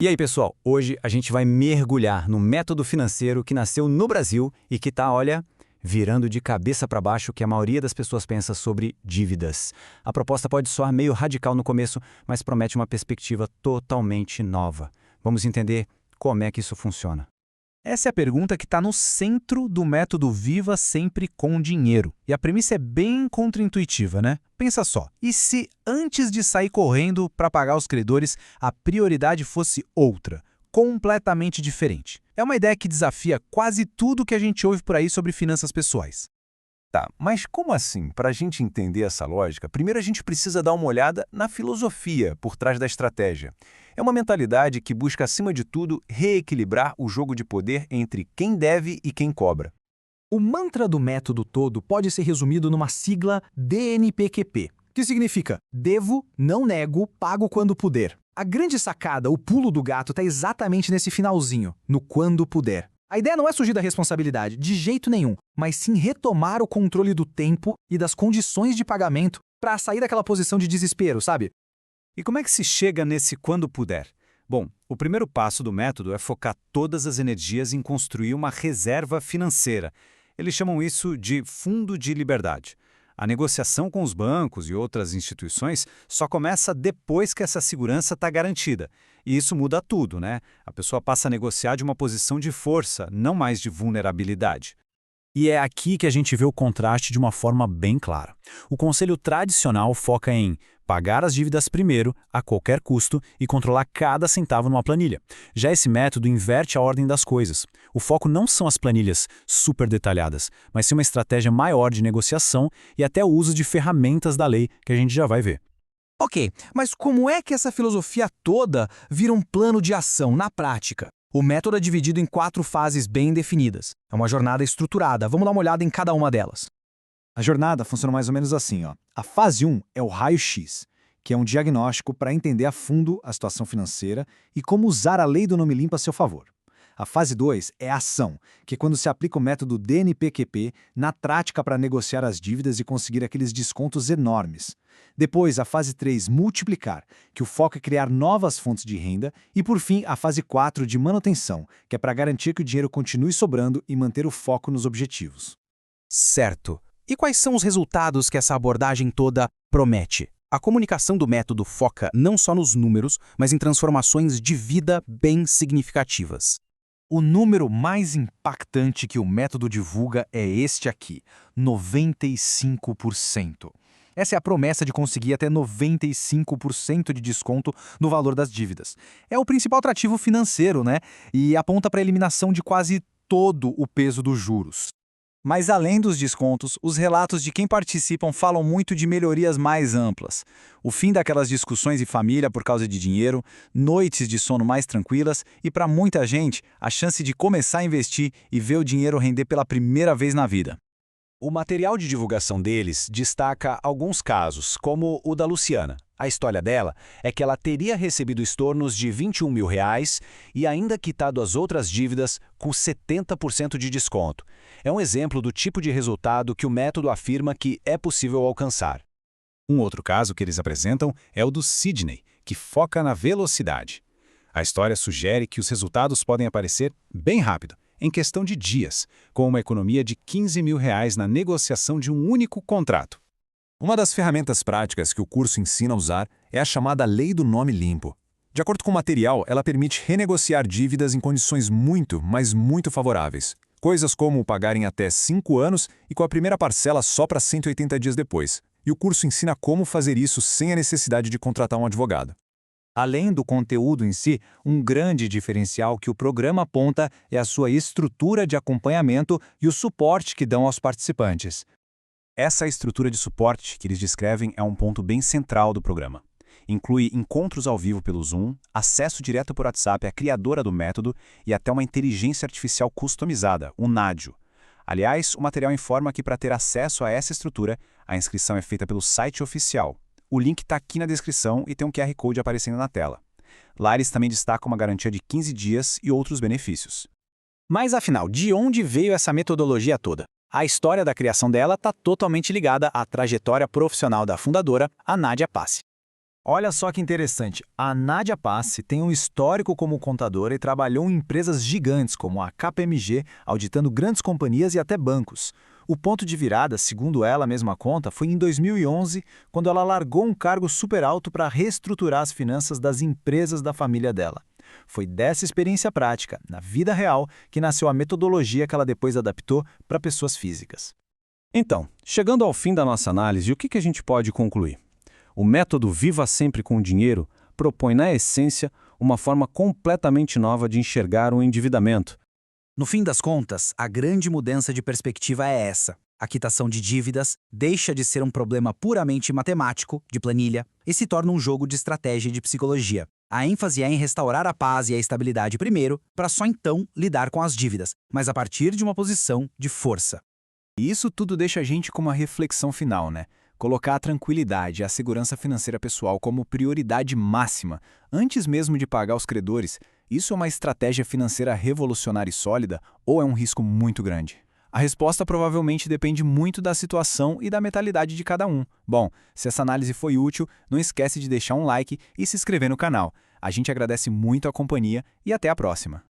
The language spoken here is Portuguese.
E aí, pessoal, hoje a gente vai mergulhar no método financeiro que nasceu no Brasil e que está, olha, virando de cabeça para baixo o que a maioria das pessoas pensa sobre dívidas. A proposta pode soar meio radical no começo, mas promete uma perspectiva totalmente nova. Vamos entender como é que isso funciona. Essa é a pergunta que está no centro do método Viva Sempre com Dinheiro. E a premissa é bem contraintuitiva, né? Pensa só, e se antes de sair correndo para pagar os credores, a prioridade fosse outra, completamente diferente? É uma ideia que desafia quase tudo que a gente ouve por aí sobre finanças pessoais. Tá, mas como assim? Para a gente entender essa lógica, primeiro a gente precisa dar uma olhada na filosofia por trás da estratégia. É uma mentalidade que busca, acima de tudo, reequilibrar o jogo de poder entre quem deve e quem cobra. O mantra do método todo pode ser resumido numa sigla DNPQP, que significa devo, não nego, pago quando puder. A grande sacada, o pulo do gato, está exatamente nesse finalzinho, no quando puder. A ideia não é fugir da responsabilidade, de jeito nenhum, mas sim retomar o controle do tempo e das condições de pagamento para sair daquela posição de desespero, sabe? E como é que se chega nesse quando puder? Bom, o primeiro passo do método é focar todas as energias em construir uma reserva financeira. Eles chamam isso de fundo de liberdade. A negociação com os bancos e outras instituições só começa depois que essa segurança está garantida. E isso muda tudo, né? A pessoa passa a negociar de uma posição de força, não mais de vulnerabilidade. E é aqui que a gente vê o contraste de uma forma bem clara. O conselho tradicional foca em pagar as dívidas primeiro, a qualquer custo, e controlar cada centavo numa planilha. Já esse método inverte a ordem das coisas. O foco não são as planilhas super detalhadas, mas sim uma estratégia maior de negociação e até o uso de ferramentas da lei, que a gente já vai ver. Ok, mas como é que essa filosofia toda vira um plano de ação na prática? O método é dividido em 4 fases bem definidas. É uma jornada estruturada. Vamos dar uma olhada em cada uma delas. A jornada funciona mais ou menos assim, ó. A fase 1 é o raio-x, que é um diagnóstico para entender a fundo a situação financeira e como usar a lei do nome limpo a seu favor. A fase 2 é a ação, que é quando se aplica o método DNPQP na prática para negociar as dívidas e conseguir aqueles descontos enormes. Depois, a fase 3, multiplicar, que o foco é criar novas fontes de renda. E, por fim, a fase 4, de manutenção, que é para garantir que o dinheiro continue sobrando e manter o foco nos objetivos. Certo. E quais são os resultados que essa abordagem toda promete? A comunicação do método foca não só nos números, mas em transformações de vida bem significativas. O número mais impactante que o método divulga é este aqui, 95%. Essa é a promessa de conseguir até 95% de desconto no valor das dívidas. É o principal atrativo financeiro, né? E aponta para a eliminação de quase todo o peso dos juros. Mas além dos descontos, os relatos de quem participam falam muito de melhorias mais amplas. O fim daquelas discussões em família por causa de dinheiro, noites de sono mais tranquilas e, para muita gente, a chance de começar a investir e ver o dinheiro render pela primeira vez na vida. O material de divulgação deles destaca alguns casos, como o da Luciana. A história dela é que ela teria recebido estornos de R$21 mil e ainda quitado as outras dívidas com 70% de desconto. É um exemplo do tipo de resultado que o método afirma que é possível alcançar. Um outro caso que eles apresentam é o do Sidney, que foca na velocidade. A história sugere que os resultados podem aparecer bem rápido, em questão de dias, com uma economia de R$15 mil na negociação de um único contrato. Uma das ferramentas práticas que o curso ensina a usar é a chamada Lei do Nome Limpo. De acordo com o material, ela permite renegociar dívidas em condições muito, mas muito favoráveis. Coisas como pagar em até 5 anos e com a primeira parcela só para 180 dias depois. E o curso ensina como fazer isso sem a necessidade de contratar um advogado. Além do conteúdo em si, um grande diferencial que o programa aponta é a sua estrutura de acompanhamento e o suporte que dão aos participantes. Essa estrutura de suporte que eles descrevem é um ponto bem central do programa. Inclui encontros ao vivo pelo Zoom, acesso direto por WhatsApp à criadora do método e até uma inteligência artificial customizada, o Nádio. Aliás, o material informa que para ter acesso a essa estrutura, a inscrição é feita pelo site oficial. O link está aqui na descrição e tem um QR Code aparecendo na tela. Lá eles também destacam uma garantia de 15 dias e outros benefícios. Mas afinal, de onde veio essa metodologia toda? A história da criação dela está totalmente ligada à trajetória profissional da fundadora, a Nádia Passi. Olha só que interessante, a Nádia Passi tem um histórico como contadora e trabalhou em empresas gigantes como a KPMG, auditando grandes companhias e até bancos. O ponto de virada, segundo ela mesma conta, foi em 2011, quando ela largou um cargo super alto para reestruturar as finanças das empresas da família dela. Foi dessa experiência prática, na vida real, que nasceu a metodologia que ela depois adaptou para pessoas físicas. Então, chegando ao fim da nossa análise, o que a gente pode concluir? O método Viva Sempre com o Dinheiro propõe, na essência, uma forma completamente nova de enxergar o endividamento. No fim das contas, a grande mudança de perspectiva é essa. A quitação de dívidas deixa de ser um problema puramente matemático, de planilha, e se torna um jogo de estratégia e de psicologia. A ênfase é em restaurar a paz e a estabilidade primeiro, para só então lidar com as dívidas, mas a partir de uma posição de força. E isso tudo deixa a gente com uma reflexão final, né? Colocar a tranquilidade e a segurança financeira pessoal como prioridade máxima, antes mesmo de pagar os credores, isso é uma estratégia financeira revolucionária e sólida ou é um risco muito grande? A resposta provavelmente depende muito da situação e da mentalidade de cada um. Bom, se essa análise foi útil, não esquece de deixar um like e se inscrever no canal. A gente agradece muito a companhia e até a próxima.